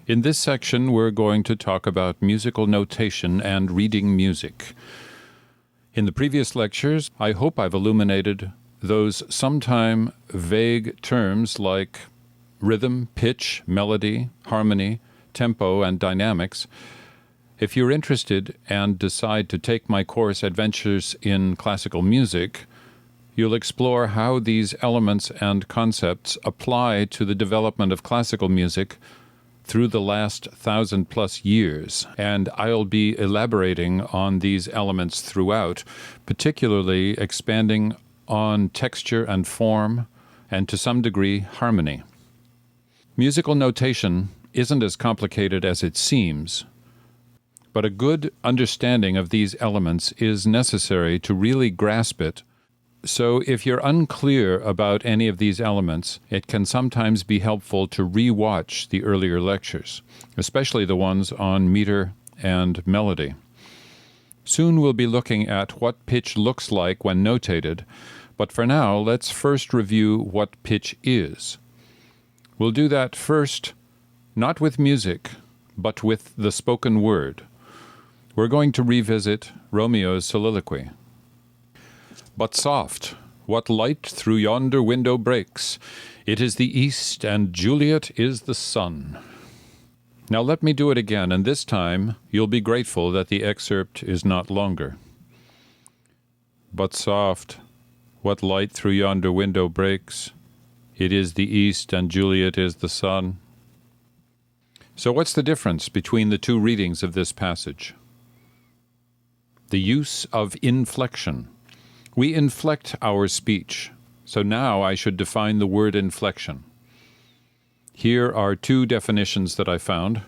In this section, we're going to talk about musical notation and reading music. In the previous lectures, I hope I've illuminated those sometime vague terms like rhythm, pitch, melody, harmony, tempo, and dynamics. If you're interested and decide to take my course Adventures in Classical Music, you'll explore how these elements and concepts apply to the development of classical music through the last 1,000+ years, and I'll be elaborating on these elements throughout, particularly expanding on texture and form, and to some degree, harmony. Musical notation isn't as complicated as it seems, but a good understanding of these elements is necessary to really grasp it. So if you're unclear about any of these elements, it can sometimes be helpful to re-watch the earlier lectures, especially the ones on meter and melody. Soon we'll be looking at what pitch looks like when notated, but for now, let's first review what pitch is. We'll do that first, not with music, but with the spoken word. We're going to revisit Romeo's soliloquy. But soft, what light through yonder window breaks? It is the east, and Juliet is the sun. Now let me do it again, and this time you'll be grateful that the excerpt is not longer. But soft, what light through yonder window breaks? It is the east, and Juliet is the sun. So what's the difference between the two readings of this passage? The use of inflection. We inflect our speech, so now I should define the word inflection. Here are two definitions that I found.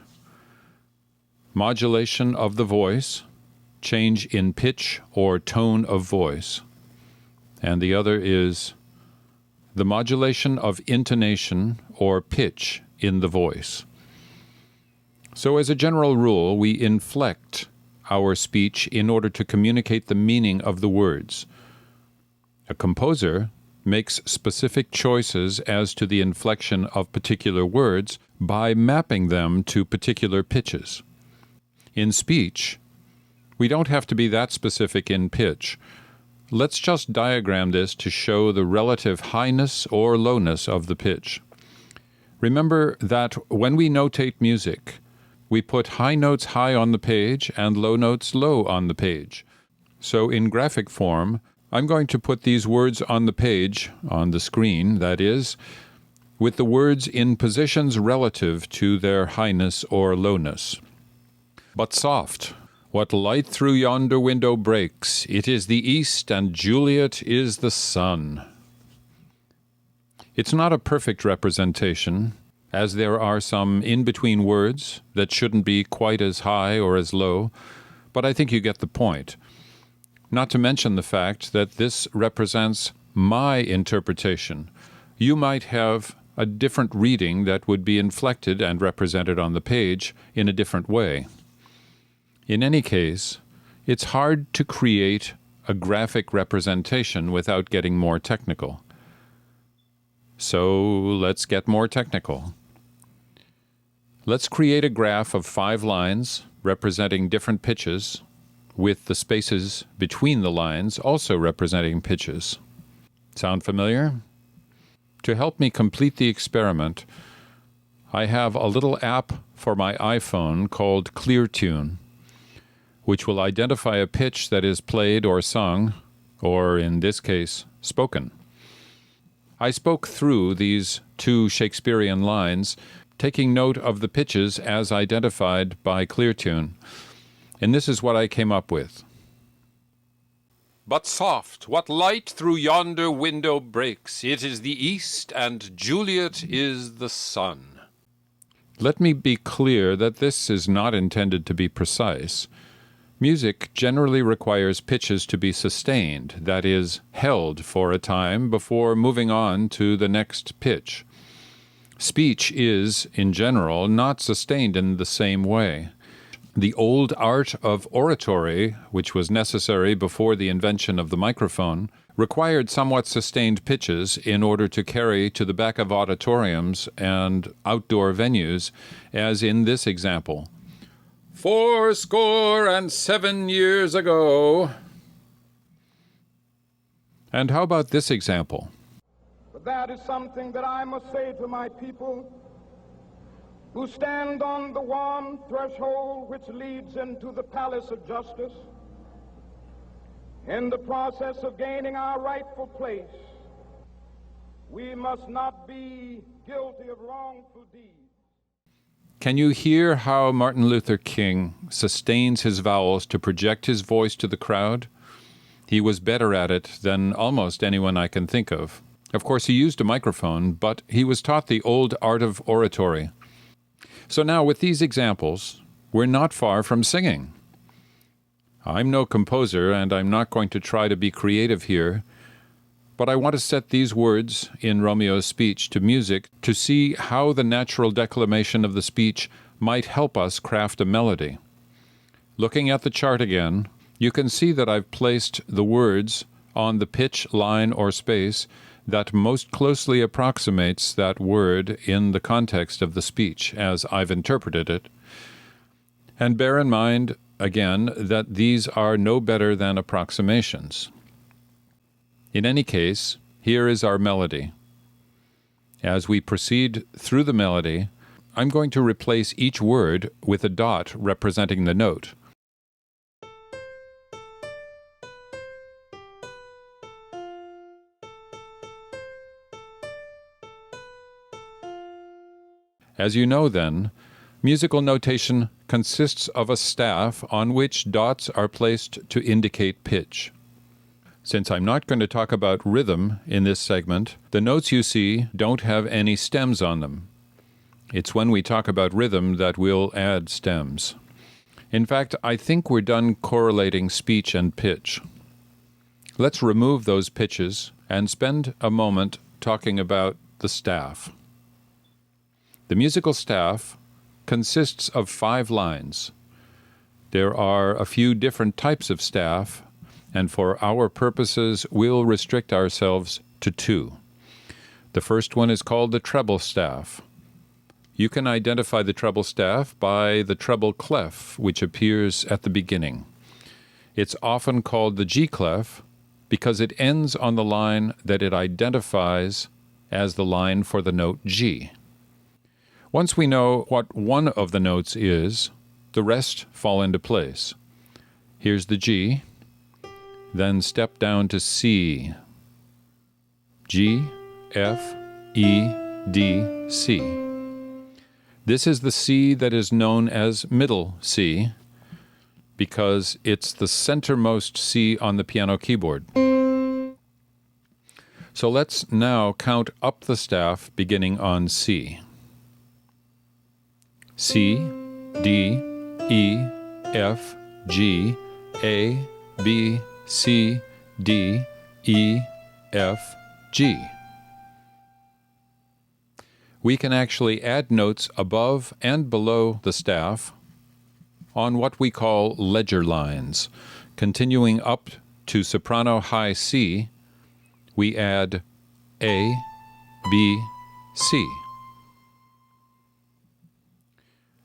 Modulation of the voice, change in pitch or tone of voice. And the other is the modulation of intonation or pitch in the voice. So as a general rule, we inflect our speech in order to communicate the meaning of the words. A composer makes specific choices as to the inflection of particular words by mapping them to particular pitches. In speech, we don't have to be that specific in pitch. Let's just diagram this to show the relative highness or lowness of the pitch. Remember that when we notate music, we put high notes high on the page and low notes low on the page. So in graphic form, I'm going to put these words on the page, on the screen, that is, with the words in positions relative to their highness or lowness. But soft, what light through yonder window breaks? It is the east, and Juliet is the sun. It's not a perfect representation, as there are some in-between words that shouldn't be quite as high or as low, but I think you get the point. Not to mention the fact that this represents my interpretation. You might have a different reading that would be inflected and represented on the page in a different way. In any case, it's hard to create a graphic representation without getting more technical. So let's get more technical. Let's create a graph of 5 lines representing different pitches, with the spaces between the lines also representing pitches. Sound familiar? To help me complete the experiment, I have a little app for my iPhone called ClearTune, which will identify a pitch that is played or sung, or in this case, spoken. I spoke through these 2 Shakespearean lines, taking note of the pitches as identified by ClearTune. And this is what I came up with. But soft, what light through yonder window breaks? It is the east, and Juliet is the sun. Let me be clear that this is not intended to be precise. Music generally requires pitches to be sustained, that is, held for a time before moving on to the next pitch. Speech is, in general, not sustained in the same way. The old art of oratory, which was necessary before the invention of the microphone, required somewhat sustained pitches in order to carry to the back of auditoriums and outdoor venues, as in this example. 7 years ago. And how about this example? But that is something that I must say to my people who stand on the warm threshold which leads into the palace of justice. In the process of gaining our rightful place, we must not be guilty of wrongful deeds. Can you hear how Martin Luther King sustains his vowels to project his voice to the crowd? He was better at it than almost anyone I can think of. Of course, he used a microphone, but he was taught the old art of oratory. So now, with these examples, we're not far from singing. I'm no composer, and I'm not going to try to be creative here, but I want to set these words in Romeo's speech to music to see how the natural declamation of the speech might help us craft a melody. Looking at the chart again, you can see that I've placed the words on the pitch, line, or space that most closely approximates that word in the context of the speech as I've interpreted it. And bear in mind, again, that these are no better than approximations. In any case, here is our melody. As we proceed through the melody, I'm going to replace each word with a dot representing the note. As you know, then, musical notation consists of a staff on which dots are placed to indicate pitch. Since I'm not going to talk about rhythm in this segment, the notes you see don't have any stems on them. It's when we talk about rhythm that we'll add stems. In fact, I think we're done correlating speech and pitch. Let's remove those pitches and spend a moment talking about the staff. The musical staff consists of 5 lines. There are a few different types of staff, and for our purposes, we'll restrict ourselves to 2. The first one is called the treble staff. You can identify the treble staff by the treble clef, which appears at the beginning. It's often called the G clef because it ends on the line that it identifies as the line for the note G. Once we know what one of the notes is, the rest fall into place. Here's the G, then step down to C. G, F, E, D, C. This is the C that is known as middle C because it's the centermost C on the piano keyboard. So let's now count up the staff beginning on C. C, D, E, F, G, A, B, C, D, E, F, G. We can actually add notes above and below the staff on what we call ledger lines. Continuing up to soprano high C, we add A, B, C.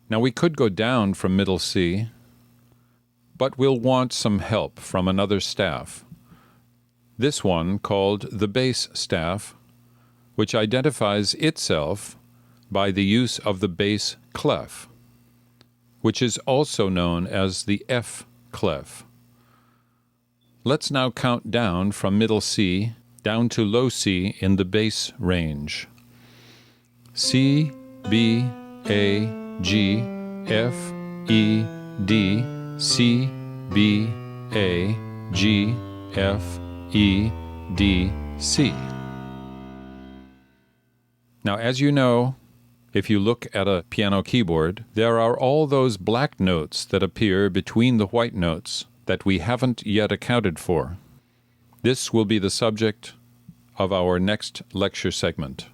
Now we could go down from middle C, but we'll want some help from another staff. This one called the bass staff, which identifies itself by the use of the bass clef, which is also known as the F clef. Let's now count down from middle C down to low C in the bass range. C, B, A, G, F, E, D, C, B, A, G, F, E, D, C. Now, as you know, if you look at a piano keyboard, there are all those black notes that appear between the white notes that we haven't yet accounted for. This will be the subject of our next lecture segment.